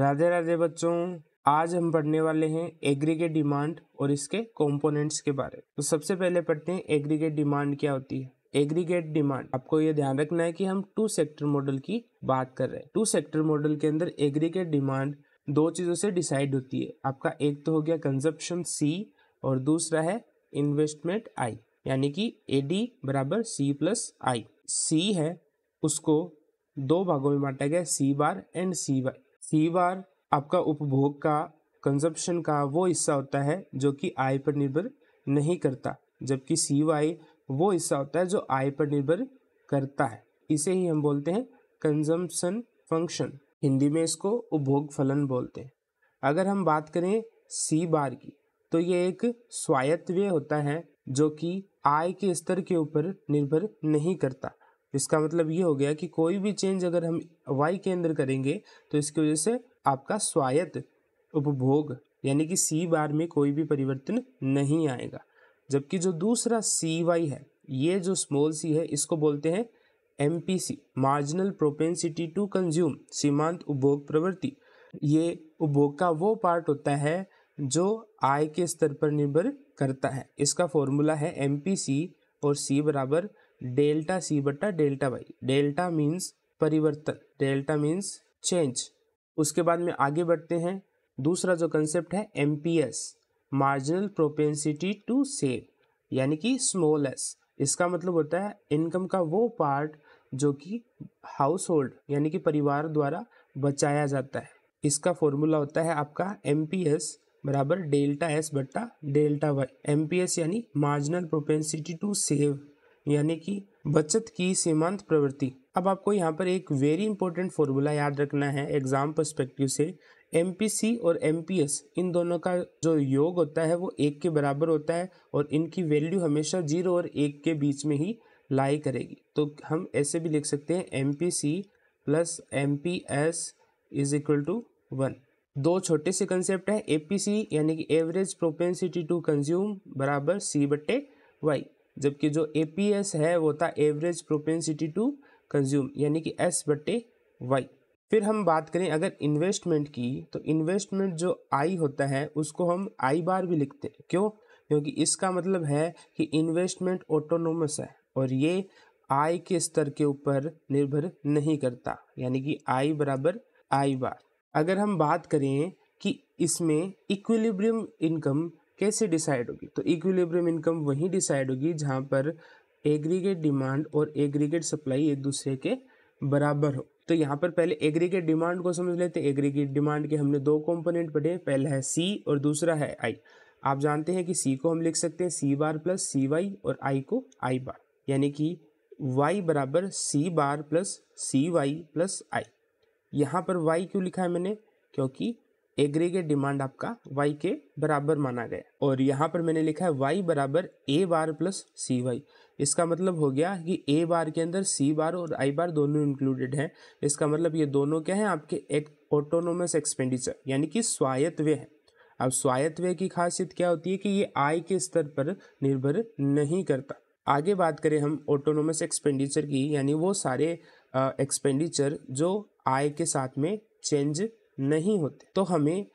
राधे राधे बच्चों, आज हम पढ़ने वाले हैं एग्रीगेट डिमांड और इसके कंपोनेंट्स के बारे में। तो सबसे पहले पढ़ते हैं एग्रीगेट डिमांड क्या होती है। एग्रीगेट डिमांड, आपको ये ध्यान रखना है कि हम टू सेक्टर मॉडल की बात कर रहे हैं। टू सेक्टर मॉडल के अंदर एग्रीगेट डिमांड दो चीजों से डिसाइड होती है। आपका एक तो हो गया कंजप्शन सी और दूसरा है इन्वेस्टमेंट आई, यानी कि एडी बराबर सी प्लस आई। सी है उसको दो भागों में बांटा गया, सी बार एंड सी वाई। सी बार आपका उपभोग का, कंजप्शन का वो हिस्सा होता है जो कि आय पर निर्भर नहीं करता, जबकि सी वाई वो हिस्सा होता है जो आय पर निर्भर करता है। इसे ही हम बोलते हैं कंजम्पशन फंक्शन, हिंदी में इसको उपभोग फलन बोलते हैं। अगर हम बात करें सी बार की, तो ये एक स्वायत्त व्यय होता है जो कि आय के स्तर के ऊपर निर्भर नहीं करता। इसका मतलब ये हो गया कि कोई भी चेंज अगर हम वाई के अंदर करेंगे तो इसकी वजह से आपका स्वायत्त उपभोग यानी कि सी बार में कोई भी परिवर्तन नहीं आएगा। जबकि जो दूसरा सी वाई है, ये जो स्मॉल सी है, इसको बोलते हैं MPC, marginal propensity to consume, सीमांत उपभोग प्रवृत्ति। ये उपभोग का वो पार्ट होता है जो आय के स्तर पर निर्भर करता है। इसका फॉर्मूला है एमपीसी और सी बराबर डेल्टा सी बटा डेल्टा वाई। डेल्टा मीन्स परिवर्तन, डेल्टा मीन्स चेंज। उसके बाद में आगे बढ़ते हैं। दूसरा जो कंसेप्ट है MPS, marginal propensity to save, यानी कि स्मॉल एस। इसका मतलब होता है इनकम का वो पार्ट जो कि हाउस होल्ड यानी कि परिवार द्वारा बचाया जाता है। इसका फॉर्मूला होता है आपका एमपीएस बराबर डेल्टा एस बटा डेल्टा वाई। एमपीएस यानी मार्जिनल प्रोपेंसिटी टू सेव, यानी कि बचत की सीमांत प्रवृत्ति। अब आपको यहाँ पर एक वेरी इंपॉर्टेंट फॉर्मूला याद रखना है एग्जाम पर्सपेक्टिव से। एमपीसी और एमपीएस, इन दोनों का जो योग होता है वो एक के बराबर होता है और इनकी वैल्यू हमेशा 0 और 1 के बीच में ही लाई करेगी। तो हम ऐसे भी लिख सकते हैं MPC plus MPS is equal to 1। दो छोटे से कंसेप्ट है, एपीसी यानी कि एवरेज प्रोपेंसिटी टू कंज्यूम बराबर सी बट्टे वाई, जबकि जो एपीएस है वो था एवरेज प्रोपेंसिटी टू कंज्यूम यानी कि एस बट्टे वाई। फिर हम बात करें अगर इन्वेस्टमेंट की, तो इन्वेस्टमेंट जो आई होता है उसको हम आई बार भी लिखते हैं। क्यों? क्योंकि इसका मतलब है कि इन्वेस्टमेंट ऑटोनोमस है और ये आय के स्तर के ऊपर निर्भर नहीं करता, यानी कि आई बराबर आई बार। अगर हम बात करें कि इसमें इक्विलिब्रियम इनकम कैसे डिसाइड होगी, तो इक्विलिब्रियम इनकम वहीं डिसाइड होगी जहां पर एग्रीगेट डिमांड और एग्रीगेट सप्लाई एक दूसरे के बराबर हो। तो यहाँ पर पहले एग्रीगेट डिमांड को समझ लेते हैं। एग्रीगेट डिमांड के हमने दो कंपोनेंट पढ़े, पहला है सी और दूसरा है आई। आप जानते हैं कि सी को हम लिख सकते हैं सी बार प्लस सी वाई और आई को आई बार, यानी कि वाई बराबर सी bar plus C Y plus आई। यहाँ पर y क्यों लिखा है मैंने? क्योंकि एग्रीगेट डिमांड आपका y के बराबर माना गया। और यहाँ पर मैंने लिखा है y बराबर a bar plus C Y. इसका मतलब हो गया कि a बार के अंदर c बार और i बार दोनों इंक्लूडेड है। इसका मतलब ये दोनों क्या है? आपके एक ऑटोनोमस एक्सपेंडिचर यानी कि स्वायत्त व्यय है। अब स्वायत्त व्यय की खासियत क्या होती है कि ये आय के स्तर पर निर्भर नहीं करता। आगे बात करें हम ऑटोनोमस एक्सपेंडिचर की, यानी वो सारे एक्सपेंडिचर जो आय के साथ में चेंज नहीं होते। तो हमें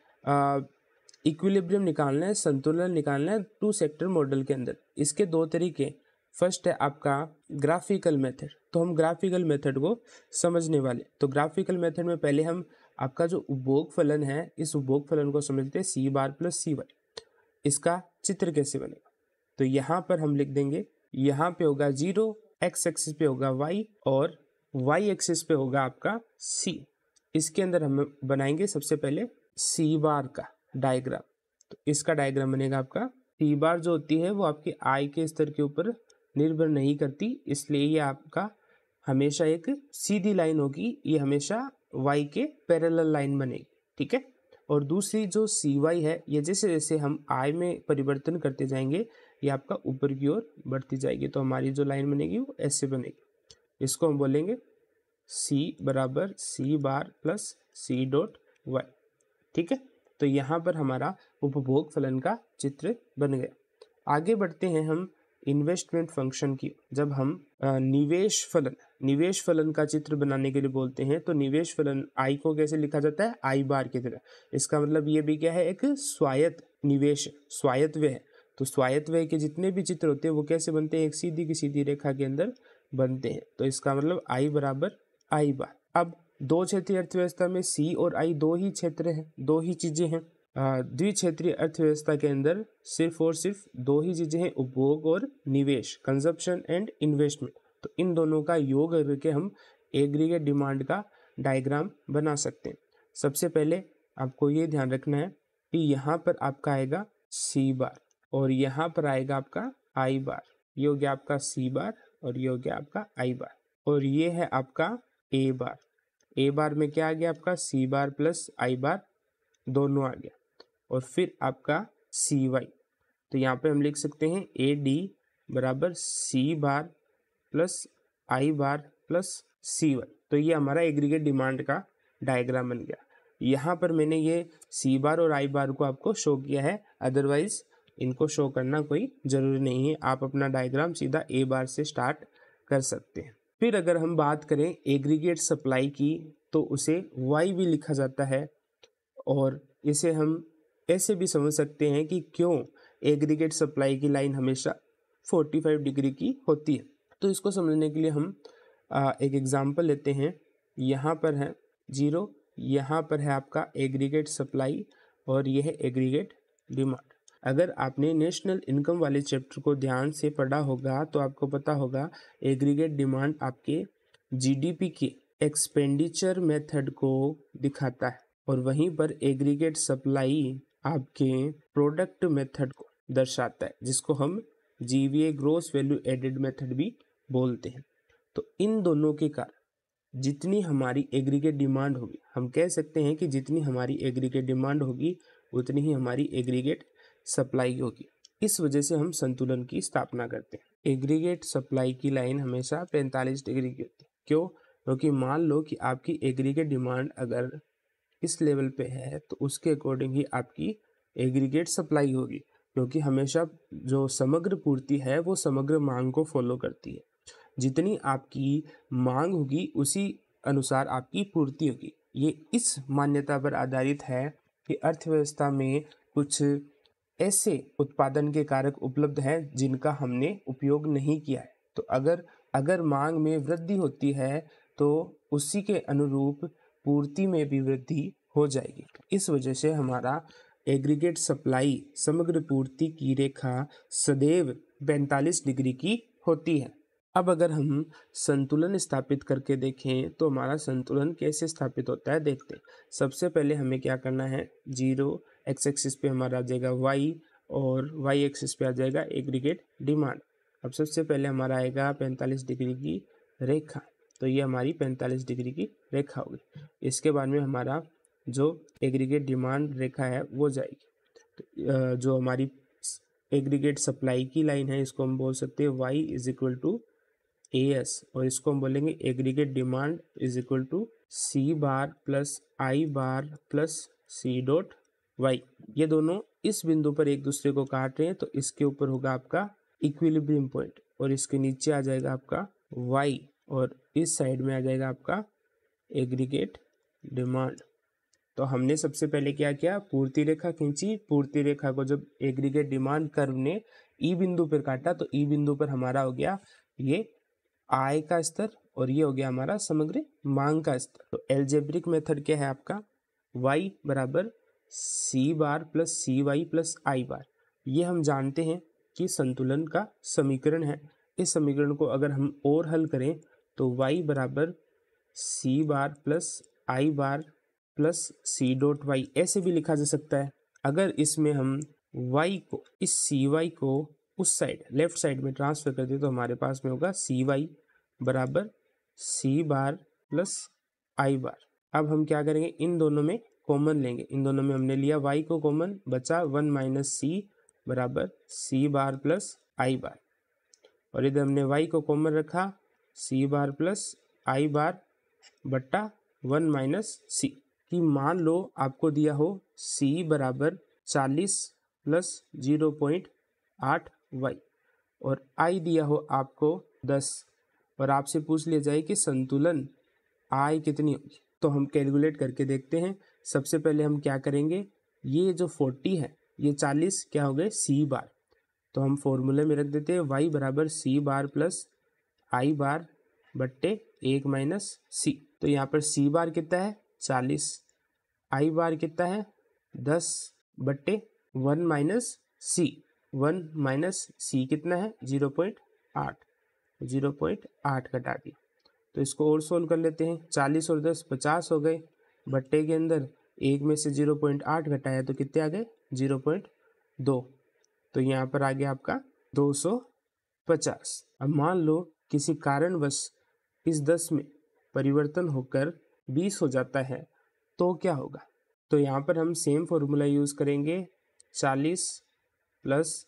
इक्विलिब्रियम निकालना है, संतुलन निकालना है टू सेक्टर मॉडल के अंदर। इसके दो तरीके, फर्स्ट है आपका ग्राफिकल मेथड। तो हम ग्राफिकल मेथड को समझने वाले। तो ग्राफिकल मेथड में पहले हम आपका जो उपभोग फलन है, इस उपभोग फलन को समझते हैं सी बार प्लस सी वाई। इसका चित्र कैसे बनेगा? तो यहाँ पर हम लिख देंगे, यहाँ पे होगा 0, एक्स एक्सिस पे होगा y और y एक्सिस पे होगा आपका c। इसके अंदर हम बनाएंगे सबसे पहले सी बार का डायग्राम। तो इसका डायग्राम बनेगा आपका, सी बार जो होती है वो आपके आय के स्तर के ऊपर निर्भर नहीं करती, इसलिए ये आपका हमेशा एक सीधी लाइन होगी, ये हमेशा y के पैरेलल लाइन बनेगी। ठीक है। और दूसरी जो सी वाई है, ये जैसे जैसे हम आय में परिवर्तन करते जाएंगे ये आपका ऊपर की ओर बढ़ती जाएगी। तो हमारी जो लाइन बनेगी वो ऐसे बनेगी। इसको हम बोलेंगे C बराबर सी bar plus C dot Y. ठीक है। तो यहाँ पर हमारा उपभोग फलन का चित्र बन गया। आगे बढ़ते हैं हम इन्वेस्टमेंट फंक्शन की, जब हम निवेश फलन का चित्र बनाने के लिए बोलते हैं तो निवेश फलन आई को कैसे लिखा जाता है, आई बार की तरह। इसका मतलब ये भी क्या है, एक स्वायत्त निवेश, स्वायत्त व्यय है। तो स्वायत्त व्यय के जितने भी चित्र होते हैं वो कैसे बनते हैं, एक सीधी की सीधी रेखा के अंदर बनते हैं। तो इसका मतलब आई बराबर आई बार। अब दो क्षेत्रीय अर्थव्यवस्था में सी और आई दो ही क्षेत्र हैं, दो ही चीजें हैं। द्विक्षेत्रीय अर्थव्यवस्था के अंदर सिर्फ और सिर्फ दो ही चीजें हैं, उपभोग और निवेश, कंजप्शन एंड इन्वेस्टमेंट। तो इन दोनों का योग करके हम एग्रीगेट डिमांड का डायग्राम बना सकते हैं। सबसे पहले आपको ये ध्यान रखना है कि यहाँ पर आपका आएगा सी बार और यहाँ पर आएगा आपका आई बार। ये हो गया आपका सी बार और ये हो गया आपका आई बार, और ये है आपका ए बार। ए बार में क्या आ गया आपका सी बार प्लस आई बार दोनों आ गया, और फिर आपका सी वाई। तो यहाँ पे हम लिख सकते हैं ए डी बराबर सी bar plus I bar plus C Y. तो ये हमारा एग्रीगेट डिमांड का डायग्राम बन गया। यहाँ पर मैंने ये सी बार और आई बार को आपको शो किया है, अदरवाइज इनको शो करना कोई ज़रूरी नहीं है। आप अपना डायग्राम सीधा ए बार से स्टार्ट कर सकते हैं। फिर अगर हम बात करें एग्रीगेट सप्लाई की तो उसे वाई भी लिखा जाता है, और इसे हम ऐसे भी समझ सकते हैं कि क्यों एग्रीगेट सप्लाई की लाइन हमेशा 45 डिग्री की होती है। तो इसको समझने के लिए हम एक एग्जांपल लेते हैं। यहाँ पर है 0, यहाँ पर है आपका एग्रीगेट सप्लाई और यह है एग्रीगेट डिमांड। अगर आपने नेशनल इनकम वाले चैप्टर को ध्यान से पढ़ा होगा तो आपको पता होगा एग्रीगेट डिमांड आपके जीडीपी के एक्सपेंडिचर मेथड को दिखाता है, और वहीं पर एग्रीगेट सप्लाई आपके प्रोडक्ट मेथड को दर्शाता है, जिसको हम GVA gross value added method भी बोलते हैं। तो इन दोनों के कारण जितनी हमारी एग्रीगेट डिमांड होगी, हम कह सकते हैं कि जितनी हमारी एग्रीगेट डिमांड होगी उतनी ही हमारी एग्रीगेट सप्लाई होगी। इस वजह से हम संतुलन की स्थापना करते हैं। एग्रीगेट सप्लाई की लाइन हमेशा 45 डिग्री की होती है। क्यों? क्योंकि मान लो कि आपकी एग्रीगेट डिमांड अगर इस लेवल पे है तो उसके अकॉर्डिंग ही आपकी एग्रीगेट सप्लाई होगी, क्योंकि हमेशा जो समग्र पूर्ति है वो समग्र मांग को फॉलो करती है। जितनी आपकी मांग होगी उसी अनुसार आपकी पूर्ति होगी। ये इस मान्यता पर आधारित है कि अर्थव्यवस्था में कुछ ऐसे उत्पादन के कारक उपलब्ध हैं जिनका हमने उपयोग नहीं किया है। तो अगर मांग में वृद्धि होती है तो उसी के अनुरूप पूर्ति में भी वृद्धि हो जाएगी। इस वजह से हमारा एग्रीगेट सप्लाई समग्र पूर्ति की रेखा सदैव 45 डिग्री की होती है। अब अगर हम संतुलन स्थापित करके देखें तो हमारा संतुलन कैसे स्थापित होता है देखते हैं। सबसे पहले हमें क्या करना है, 0 एक्स एक्सिस पे हमारा आ जाएगा y और y एक्सिस पे आ जाएगा एग्रीगेट डिमांड। अब सबसे पहले हमारा आएगा 45 डिग्री की रेखा, तो ये हमारी 45 डिग्री की रेखा होगी। इसके बाद में हमारा जो एग्रीगेट डिमांड रेखा है वो जाएगी। तो जो हमारी एग्रीगेट सप्लाई की लाइन है इसको हम बोल सकते हैं y is equal to AS, और इसको हम बोलेंगे aggregate demand is equal to C bar plus I bar plus C dot Y. ये दोनों इस बिंदु पर एक दूसरे को काट रहे हैं, तो इसके ऊपर होगा आपका इक्विलिब्रियम पॉइंट और इसके नीचे आ जाएगा आपका y, और इस साइड में आ जाएगा आपका एग्रीगेट डिमांड। तो हमने सबसे पहले क्या किया, पूर्ति रेखा खींची। पूर्ति रेखा को जब एग्रीगेट डिमांड कर्व ने ई बिंदु पर काटा तो ई बिंदु पर हमारा हो गया ये आय का स्तर और ये हो गया हमारा समग्र मांग का स्तर। तो एल्जेब्रिक मेथड क्या है आपका, y बराबर सी bar plus C Y plus I बार। ये हम जानते हैं कि संतुलन का समीकरण है। इस समीकरण को अगर हम और हल करें तो y बराबर सी bar plus I bar plus C dot Y ऐसे भी लिखा जा सकता है। अगर इसमें हम y को, इस सी वाई को उस साइड लेफ्ट साइड में ट्रांसफर कर दे तो हमारे पास में होगा सी वाई बराबर सी बार प्लस आई बार। अब हम क्या करेंगे, इन दोनों में कॉमन लेंगे। इन दोनों में हमने लिया y को कॉमन, बचा 1 माइनस सी बराबर सी बार प्लस आई बार, और इधर हमने y को कॉमन रखा, सी बार प्लस आई बार बट्टा 1 माइनस सी। कि मान लो आपको दिया हो c बराबर 40 प्लस 0.8 y, और आई दिया हो आपको 10 और आपसे पूछ लिया जाए कि संतुलन आई कितनी होगी, तो हम कैलकुलेट करके देखते हैं। सबसे पहले हम क्या करेंगे, ये जो 40 है ये 40 क्या हो गए सी बार, तो हम फॉर्मूले में रख देते हैं y बराबर सी बार प्लस आई बार बट्टे 1 माइनस सी। तो यहाँ पर सी बार कितना है 40, आई बार कितना है 10 बट्टे 1 माइनस सी, 1 माइनस सी कितना है 0.8, 0.8 घटा दिया। तो इसको और सोल्व कर लेते हैं, 40 और 10 50 हो गए, बट्टे के अंदर 1 में से 0.8 घटाया तो कितने आ गए 0.2, तो यहाँ पर आ गया आपका 250। अब मान लो किसी कारणवश इस 10 में परिवर्तन होकर 20 हो जाता है तो क्या होगा, तो यहाँ पर हम सेम फॉर्मूला यूज़ करेंगे, 40 प्लस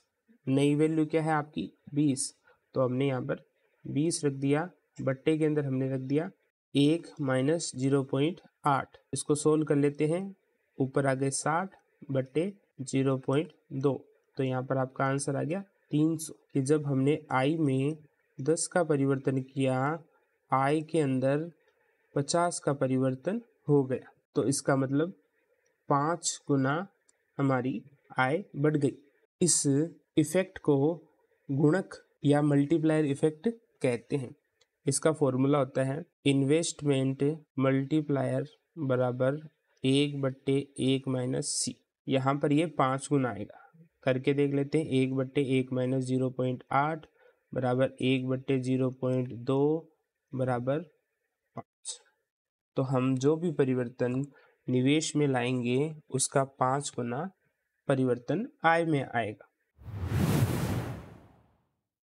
नई वैल्यू क्या है आपकी 20, तो हमने यहाँ पर 20 रख दिया, बट्टे के अंदर हमने रख दिया 1 माइनस 0.8, इसको सोल्व कर लेते हैं, ऊपर आ गए 60 बट्टे 0.2, तो यहाँ पर आपका आंसर आ गया 300 कि जब हमने आई में 10 का परिवर्तन किया, आई के अंदर 50 का परिवर्तन हो गया, तो इसका मतलब 5 गुना हमारी आय बढ़ गई। इस इफेक्ट को गुणक या मल्टीप्लायर इफेक्ट कहते हैं। इसका फॉर्मूला होता है इन्वेस्टमेंट मल्टीप्लायर बराबर 1/1 माइनस सी। यहाँ पर ये 5 गुना आएगा, करके देख लेते हैं, 1/1 माइनस 0.8 बराबर 1/0.2 बराबर 5। तो हम जो भी परिवर्तन निवेश में लाएंगे उसका 5 गुना परिवर्तन आय में आएगा।